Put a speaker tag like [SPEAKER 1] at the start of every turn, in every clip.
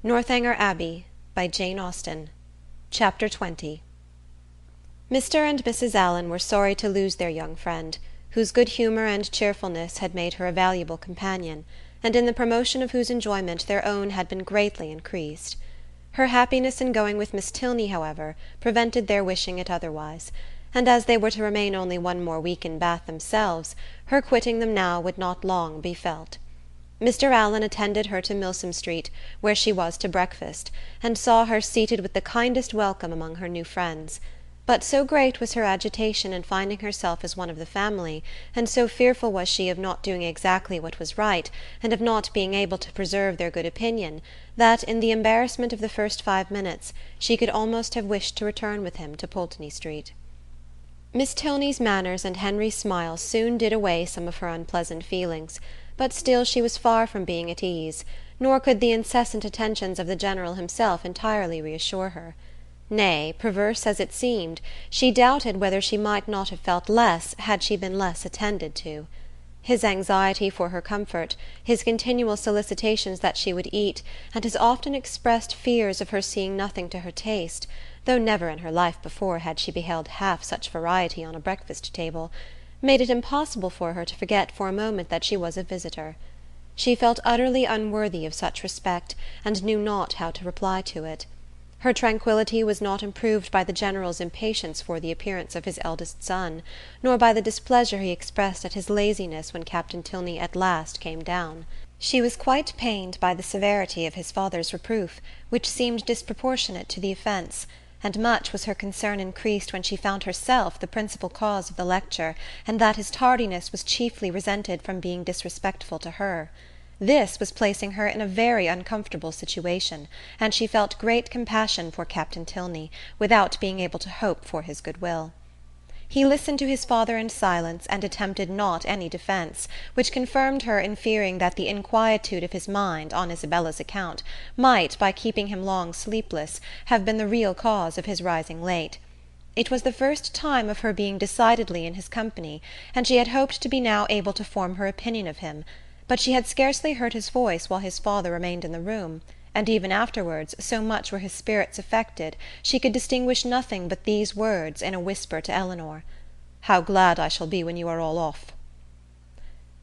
[SPEAKER 1] Northanger Abbey by Jane Austen. Chapter 20. Mr. and Mrs. Allen were sorry to lose their young friend, whose good humour and cheerfulness had made her a valuable companion, and in the promotion of whose enjoyment their own had been greatly increased. Her happiness in going with Miss Tilney, however, prevented their wishing it otherwise, and as they were to remain only one more week in Bath themselves, her quitting them now would not long be felt. Mr. Allen attended her to Milsom Street, where she was to breakfast, and saw her seated with the kindest welcome among her new friends; but so great was her agitation in finding herself as one of the family, and so fearful was she of not doing exactly what was right, and of not being able to preserve their good opinion, that, in the embarrassment of the first 5 minutes, she could almost have wished to return with him to Pulteney Street. Miss Tilney's manners and Henry's smile soon did away some of her unpleasant feelings, but still she was far from being at ease, nor could the incessant attentions of the General himself entirely reassure her. Nay, perverse as it seemed, she doubted whether she might not have felt less had she been less attended to. His anxiety for her comfort, his continual solicitations that she would eat, and his often expressed fears of her seeing nothing to her taste, though never in her life before had she beheld half such variety on a breakfast-table, made it impossible for her to forget for a moment that she was a visitor. She felt utterly unworthy of such respect, and knew not how to reply to it. Her tranquillity was not improved by the General's impatience for the appearance of his eldest son, nor by the displeasure he expressed at his laziness when Captain Tilney at last came down. She was quite pained by the severity of his father's reproof, which seemed disproportionate to the offence, and much was her concern increased when she found herself the principal cause of the lecture, and that his tardiness was chiefly resented from being disrespectful to her. This was placing her in a very uncomfortable situation, and she felt great compassion for Captain Tilney, without being able to hope for his goodwill. He listened to his father in silence, and attempted not any defence, which confirmed her in fearing that the inquietude of his mind, on Isabella's account, might, by keeping him long sleepless, have been the real cause of his rising late. It was the first time of her being decidedly in his company, and she had hoped to be now able to form her opinion of him; but she had scarcely heard his voice while his father remained in the room, and even afterwards, so much were his spirits affected, she could distinguish nothing but these words, in a whisper to Elinor: "How glad I shall be when you are all off."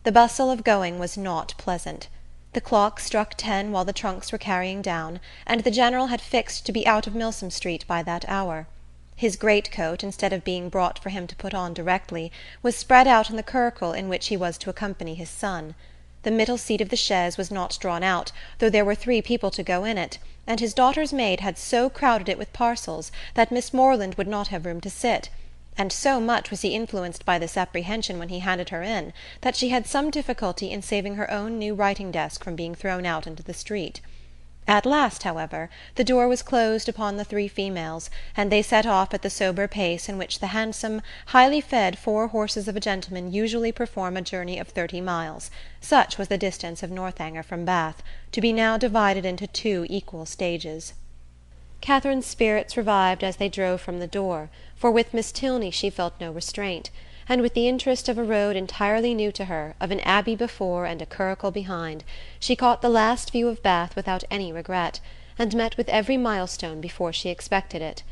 [SPEAKER 1] The bustle of going was not pleasant. The clock struck 10 while the trunks were carrying down, and the General had fixed to be out of Milsom Street by that hour. His greatcoat, instead of being brought for him to put on directly, was spread out in the curricle in which he was to accompany his son. The middle seat of the chaise was not drawn out, though there were 3 people to go in it, and his daughter's maid had so crowded it with parcels that Miss Moreland would not have room to sit, and so much was he influenced by this apprehension when he handed her in, that she had some difficulty in saving her own new writing-desk from being thrown out into the street. At last, however, the door was closed upon the 3 females, and they set off at the sober pace in which the handsome, highly fed 4 horses of a gentleman usually perform a journey of 30 miles, such was the distance of Northanger from Bath, to be now divided into 2 equal stages. Catherine's spirits revived as they drove from the door, for with Miss Tilney she felt no restraint, and with the interest of a road entirely new to her, of an abbey before and a curricle behind, she caught the last view of Bath without any regret, and met with every milestone before she expected it.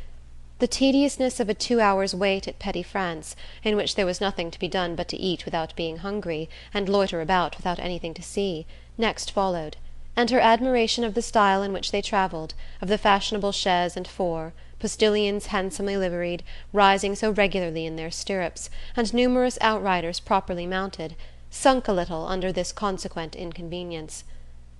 [SPEAKER 1] The tediousness of a 2 hours' wait at Petty France, in which there was nothing to be done but to eat without being hungry, and loiter about without anything to see, next followed, and her admiration of the style in which they travelled, of the fashionable chaise and four, postilions handsomely liveried, rising so regularly in their stirrups, and numerous outriders properly mounted, sunk a little under this consequent inconvenience.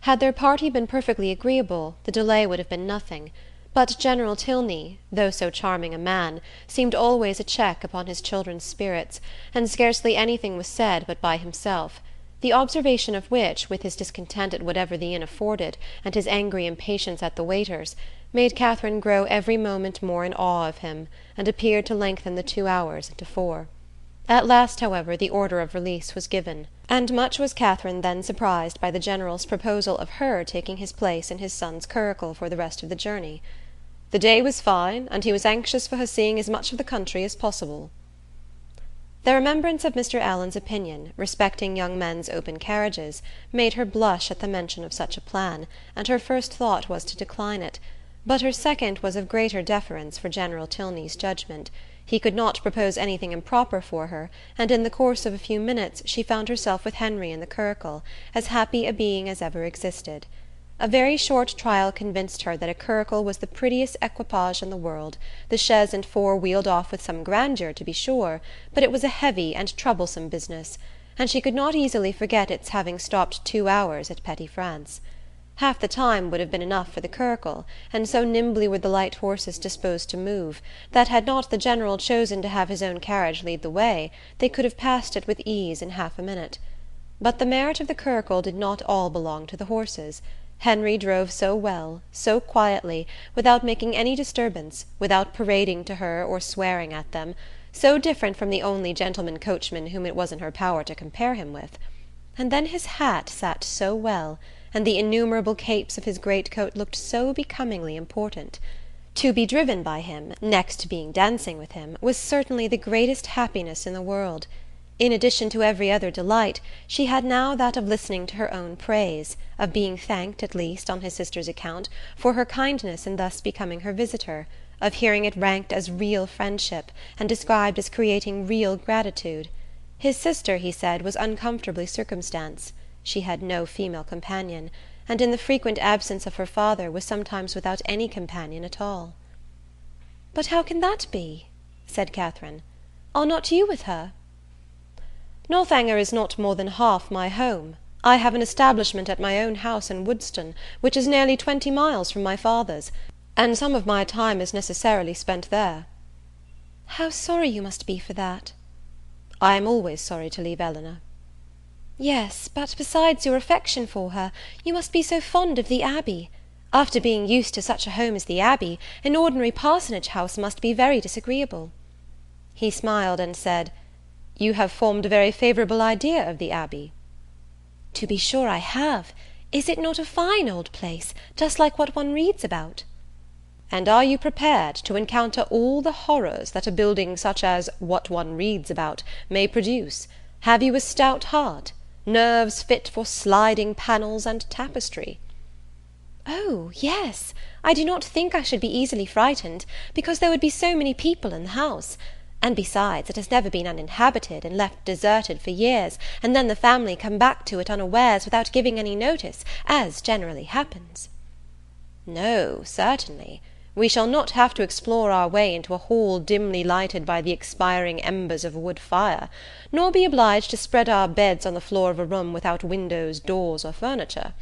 [SPEAKER 1] Had their party been perfectly agreeable, the delay would have been nothing; but General Tilney, though so charming a man, seemed always a check upon his children's spirits, and scarcely anything was said but by himself, the observation of which, with his discontent at whatever the inn afforded, and his angry impatience at the waiters, made Catherine grow every moment more in awe of him, and appeared to lengthen the 2 hours into 4. At last, however, the order of release was given, and much was Catherine then surprised by the General's proposal of her taking his place in his son's curricle for the rest of the journey. The day was fine, and he was anxious for her seeing as much of the country as possible. The remembrance of Mr. Allen's opinion, respecting young men's open carriages, made her blush at the mention of such a plan, and her first thought was to decline it; but her second was of greater deference for General Tilney's judgment. He could not propose anything improper for her, and in the course of a few minutes she found herself with Henry in the curricle, as happy a being as ever existed. A very short trial convinced her that a curricle was the prettiest equipage in the world. The chaise and four wheeled off with some grandeur, to be sure, but it was a heavy and troublesome business, and she could not easily forget its having stopped 2 hours at Petty France. Half the time would have been enough for the curricle, and so nimbly were the light horses disposed to move, that had not the General chosen to have his own carriage lead the way, they could have passed it with ease in half a minute. But the merit of the curricle did not all belong to the horses. Henry drove so well, so quietly, without making any disturbance, without parading to her or swearing at them, so different from the only gentleman coachman whom it was in her power to compare him with. And then his hat sat so well, and the innumerable capes of his greatcoat looked so becomingly important. To be driven by him, next to being dancing with him, was certainly the greatest happiness in the world. In addition to every other delight, she had now that of listening to her own praise, of being thanked, at least, on his sister's account, for her kindness in thus becoming her visitor, of hearing it ranked as real friendship, and described as creating real gratitude. His sister, he said, was uncomfortably circumstanced. She had no female companion, and in the frequent absence of her father was sometimes without any companion at all. "But how can that be?" said Catherine. "Are not you with her?" "Northanger is not more than half my home. I have an establishment at my own house in Woodston, which is nearly 20 miles from my father's, and some of my time is necessarily spent there." "How sorry you must be for that." "I am always sorry to leave Eleanor." "Yes, but besides your affection for her, you must be so fond of the Abbey. After being used to such a home as the Abbey, an ordinary parsonage house must be very disagreeable." He smiled and said, "You have formed a very favourable idea of the Abbey." "To be sure I have. Is it not a fine old place, just like what one reads about?" "And are you prepared to encounter all the horrors that a building such as what one reads about may produce? Have you a stout heart? Nerves fit for sliding panels and tapestry?" "Oh, yes. I do not think I should be easily frightened, because there would be so many people in the house. And besides, it has never been uninhabited, and left deserted for years, and then the family come back to it unawares without giving any notice, as generally happens." "No, certainly. We shall not have to explore our way into a hall dimly lighted by the expiring embers of a wood fire, nor be obliged to spread our beds on the floor of a room without windows, doors, or furniture.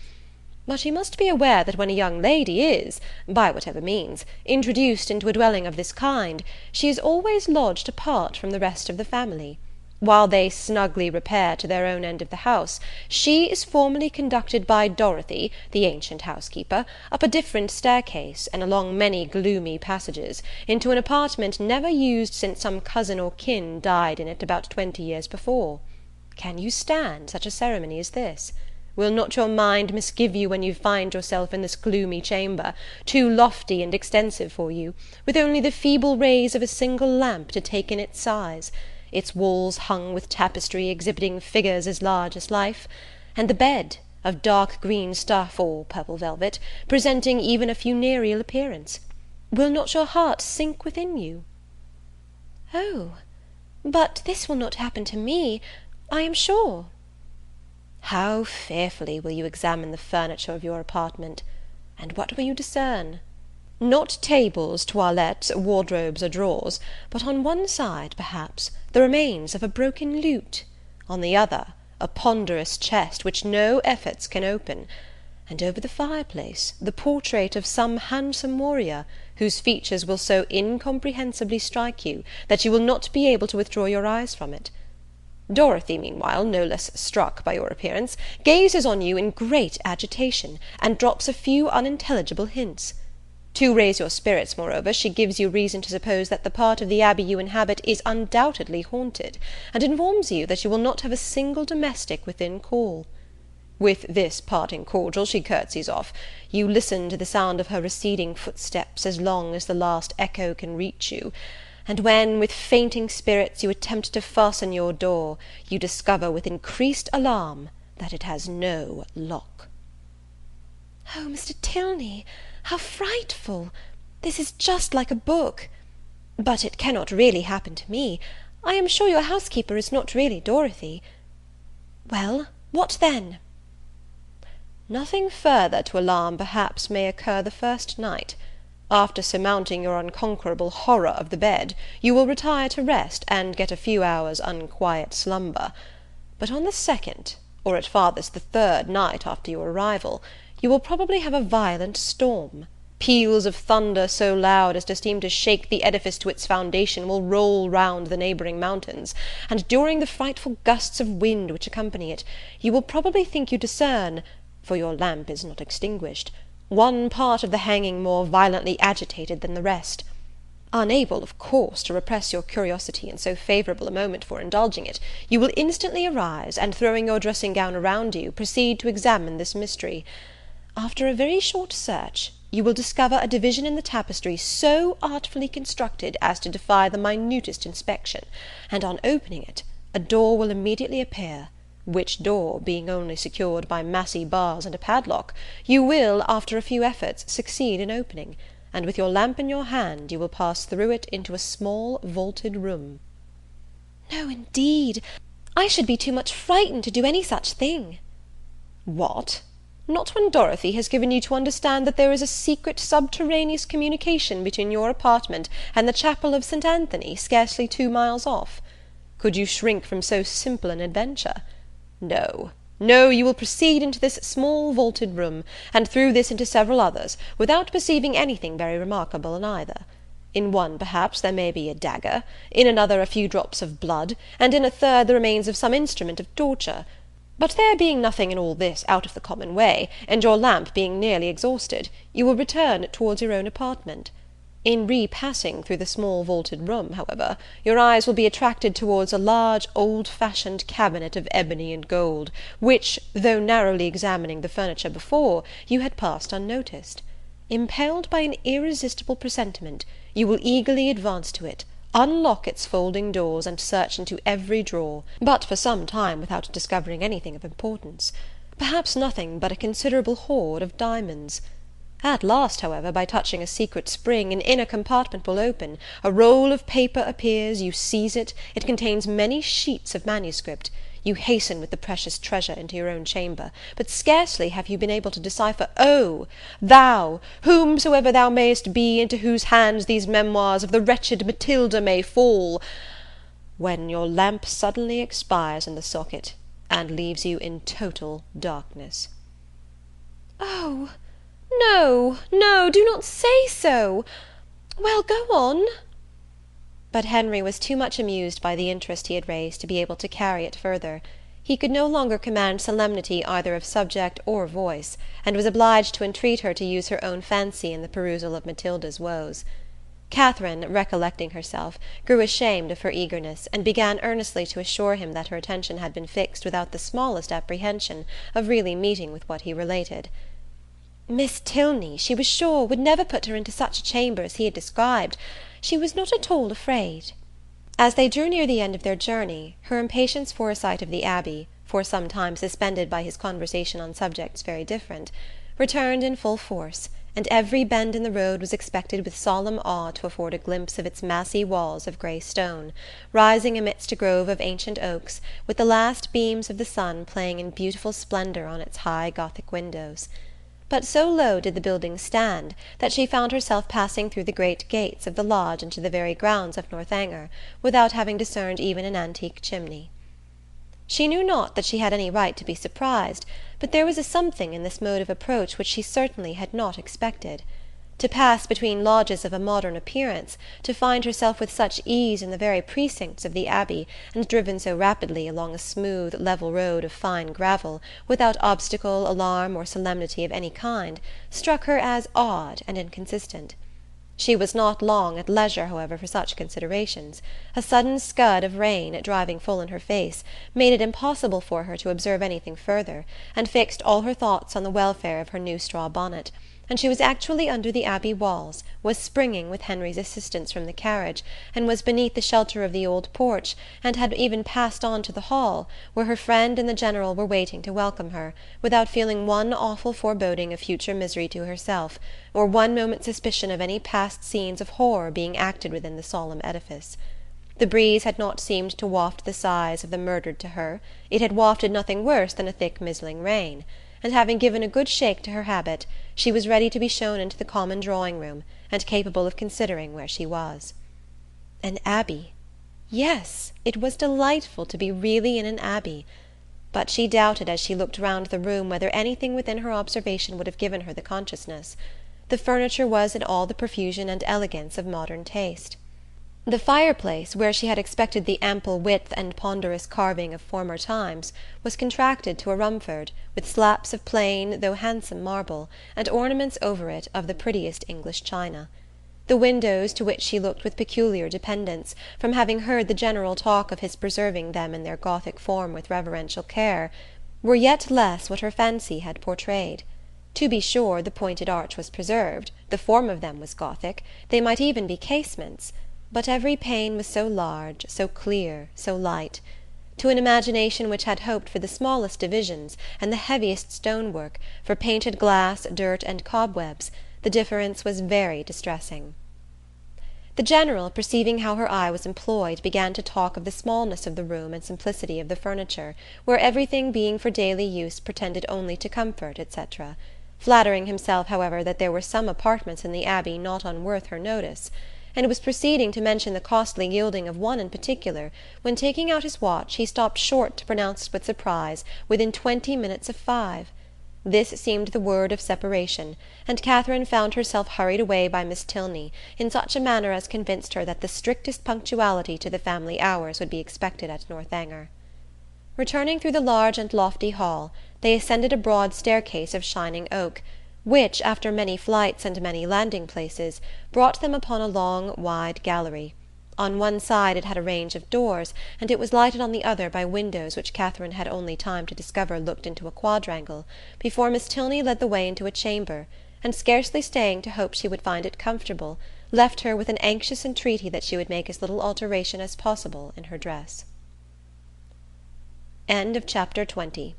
[SPEAKER 1] But you must be aware that when a young lady is, by whatever means, introduced into a dwelling of this kind, she is always lodged apart from the rest of the family. While they snugly repair to their own end of the house, she is formally conducted by Dorothy, the ancient housekeeper, up a different staircase, and along many gloomy passages, into an apartment never used since some cousin or kin died in it about 20 years before. Can you stand such a ceremony as this? Will not your mind misgive you when you find yourself in this gloomy chamber, too lofty and extensive for you, with only the feeble rays of a single lamp to take in its size, its walls hung with tapestry exhibiting figures as large as life, and the bed, of dark green stuff or purple velvet, presenting even a funereal appearance? Will not your heart sink within you?" "Oh, but this will not happen to me, I am sure." "How fearfully will you examine the furniture of your apartment! And what will you discern? Not tables, toilettes, wardrobes, or drawers, but on one side, perhaps, the remains of a broken lute; on the other, a ponderous chest which no efforts can open; and over the fireplace the portrait of some handsome warrior, whose features will so incomprehensibly strike you, that you will not be able to withdraw your eyes from it. Dorothy, meanwhile, no less struck by your appearance, gazes on you in great agitation, and drops a few unintelligible hints. To raise your spirits, moreover, she gives you reason to suppose that the part of the Abbey you inhabit is undoubtedly haunted, and informs you that you will not have a single domestic within call. With this parting cordial she curtsies off. You listen to the sound of her receding footsteps as long as the last echo can reach you, and when, with fainting spirits, you attempt to fasten your door, you discover with increased alarm that it has no lock.
[SPEAKER 2] Oh, Mr. Tilney, how frightful! This is just like a book. But it cannot really happen to me. I am sure your housekeeper is not really Dorothy. Well, what then?
[SPEAKER 1] Nothing further to alarm perhaps may occur the first night. After surmounting your unconquerable horror of the bed, you will retire to rest, and get a few hours' unquiet slumber. But on the second, or at farthest the third night after your arrival, you will probably have a violent storm. Peals of thunder so loud as to seem to shake the edifice to its foundation will roll round the neighbouring mountains, and during the frightful gusts of wind which accompany it, you will probably think you discern, for your lamp is not extinguished, one part of the hanging more violently agitated than the rest. Unable, of course, to repress your curiosity in so favourable a moment for indulging it, you will instantly arise, and throwing your dressing-gown around you, proceed to examine this mystery. After a very short search, you will discover a division in the tapestry so artfully constructed as to defy the minutest inspection, and on opening it, a door will immediately appear, which door, being only secured by massy bars and a padlock, you will, after a few efforts, succeed in opening, and with your lamp in your hand you will pass through it into a small vaulted room.
[SPEAKER 2] No, indeed, I should be too much frightened to do any such thing.
[SPEAKER 1] What? Not when Dorothy has given you to understand that there is a secret subterraneous communication between your apartment and the chapel of St. Anthony, scarcely 2 miles off? Could you shrink from so simple an adventure? No, no, you will proceed into this small vaulted room, and through this into several others, without perceiving anything very remarkable in either. In one, perhaps, there may be a dagger, in another a few drops of blood, and in a third the remains of some instrument of torture. But there being nothing in all this out of the common way, and your lamp being nearly exhausted, you will return towards your own apartment. In repassing through the small vaulted room, however, your eyes will be attracted towards a large old-fashioned cabinet of ebony and gold, which, though narrowly examining the furniture before, you had passed unnoticed. Impelled by an irresistible presentiment, you will eagerly advance to it, unlock its folding doors, and search into every drawer, but for some time without discovering anything of importance, perhaps nothing but a considerable hoard of diamonds. At last, however, by touching a secret spring, an inner compartment will open, a roll of paper appears, you seize it, it contains many sheets of manuscript. You hasten with the precious treasure into your own chamber, but scarcely have you been able to decipher, "Oh, thou, whomsoever thou mayest be, into whose hands these memoirs of the wretched Matilda may fall," when your lamp suddenly expires in the socket, and leaves you in total darkness.
[SPEAKER 2] Oh, no, no, do not say so. Well, go on.
[SPEAKER 1] But Henry was too much amused by the interest he had raised to be able to carry it further. He could no longer command solemnity either of subject or voice, and was obliged to entreat her to use her own fancy in the perusal of Matilda's woes. Catherine, recollecting herself, grew ashamed of her eagerness, and began earnestly to assure him that her attention had been fixed without the smallest apprehension of really meeting with what he related.
[SPEAKER 2] Miss Tilney, she was sure, would never put her into such a chamber as he had described. She was not at all afraid.
[SPEAKER 1] As they drew near the end of their journey, her impatience for a sight of the Abbey, for some time suspended by his conversation on subjects very different, returned in full force, and every bend in the road was expected with solemn awe to afford a glimpse of its massy walls of grey stone, rising amidst a grove of ancient oaks, with the last beams of the sun playing in beautiful splendour on its high Gothic windows. But so low did the building stand, that she found herself passing through the great gates of the lodge into the very grounds of Northanger, without having discerned even an antique chimney. She knew not that she had any right to be surprised, but there was a something in this mode of approach which she certainly had not expected. To pass between lodges of a modern appearance, to find herself with such ease in the very precincts of the Abbey, and driven so rapidly along a smooth, level road of fine gravel, without obstacle, alarm, or solemnity of any kind, struck her as odd and inconsistent. She was not long at leisure, however, for such considerations. A sudden scud of rain, driving full in her face, made it impossible for her to observe anything further, and fixed all her thoughts on the welfare of her new straw bonnet, and she was actually under the Abbey walls, was springing, with Henry's assistance, from the carriage, and was beneath the shelter of the old porch, and had even passed on to the hall, where her friend and the General were waiting to welcome her, without feeling one awful foreboding of future misery to herself, or one moment's suspicion of any past scenes of horror being acted within the solemn edifice. The breeze had not seemed to waft the sighs of the murdered to her; it had wafted nothing worse than a thick mizzling rain; and having given a good shake to her habit, she was ready to be shown into the common drawing-room, and capable of considering where she was. An abbey! Yes, it was delightful to be really in an abbey; but she doubted, as she looked round the room, whether anything within her observation would have given her the consciousness. The furniture was in all the profusion and elegance of modern taste. The fireplace, where she had expected the ample width and ponderous carving of former times, was contracted to a Rumford, with slaps of plain though handsome marble, and ornaments over it of the prettiest English china. The windows, to which she looked with peculiar dependence, from having heard the General talk of his preserving them in their Gothic form with reverential care, were yet less what her fancy had portrayed. To be sure, the pointed arch was preserved, the form of them was Gothic, they might even be casements; but every pane was so large, so clear, so light. To an imagination which had hoped for the smallest divisions, and the heaviest stonework, for painted glass, dirt, and cobwebs, the difference was very distressing. The General, perceiving how her eye was employed, began to talk of the smallness of the room and simplicity of the furniture, where everything being for daily use pretended only to comfort, etc., flattering himself, however, that there were some apartments in the Abbey not unworth her notice; and was proceeding to mention the costly gilding of one in particular, when, taking out his watch, he stopped short to pronounce with surprise, "within 20 minutes of 5." This seemed the word of separation, and Catherine found herself hurried away by Miss Tilney, in such a manner as convinced her that the strictest punctuality to the family hours would be expected at Northanger. Returning through the large and lofty hall, they ascended a broad staircase of shining oak, which, after many flights and many landing-places, brought them upon a long, wide gallery. On one side it had a range of doors, and it was lighted on the other by windows which Catherine had only time to discover looked into a quadrangle, before Miss Tilney led the way into a chamber, and, scarcely staying to hope she would find it comfortable, left her with an anxious entreaty that she would make as little alteration as possible in her dress. Chapter 20.